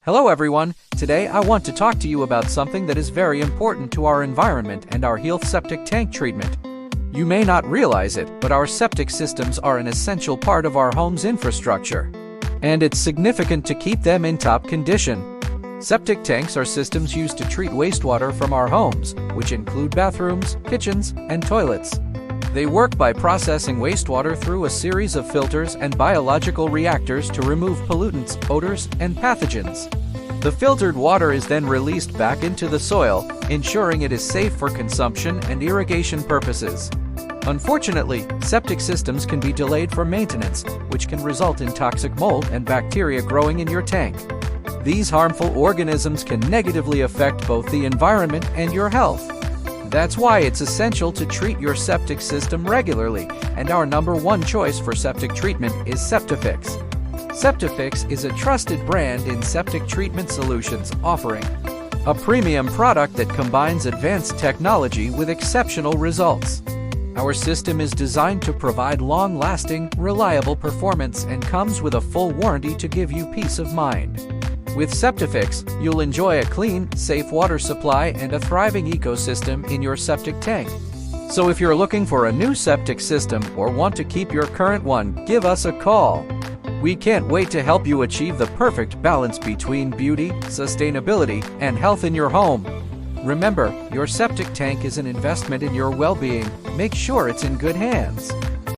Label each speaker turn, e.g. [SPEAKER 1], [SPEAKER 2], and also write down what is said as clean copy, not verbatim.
[SPEAKER 1] Hello everyone, today I want to talk to you about something that is very important to our environment and our health: septic tank treatment. You may not realize it, but our septic systems are an essential part of our home's infrastructure. And it's significant to keep them in top condition. Septic tanks are systems used to treat wastewater from our homes, which include bathrooms, kitchens, and toilets. They work by processing wastewater through a series of filters and biological reactors to remove pollutants, odors, and pathogens. The filtered water is then released back into the soil, ensuring it is safe for consumption and irrigation purposes. Unfortunately, septic systems can be delayed for maintenance, which can result in toxic mold and bacteria growing in your tank. These harmful organisms can negatively affect both the environment and your health. That's why it's essential to treat your septic system regularly, and our #1 choice for septic treatment is SEPTIFIX. SEPTIFIX is a trusted brand in septic treatment solutions, offering a premium product that combines advanced technology with exceptional results. Our system is designed to provide long-lasting, reliable performance and comes with a full warranty to give you peace of mind. With SEPTIFIX, you'll enjoy a clean, safe water supply and a thriving ecosystem in your septic tank. So if you're looking for a new septic system or want to keep your current one, give us a call. We can't wait to help you achieve the perfect balance between beauty, sustainability, and health in your home. Remember, your septic tank is an investment in your well-being. Make sure it's in good hands.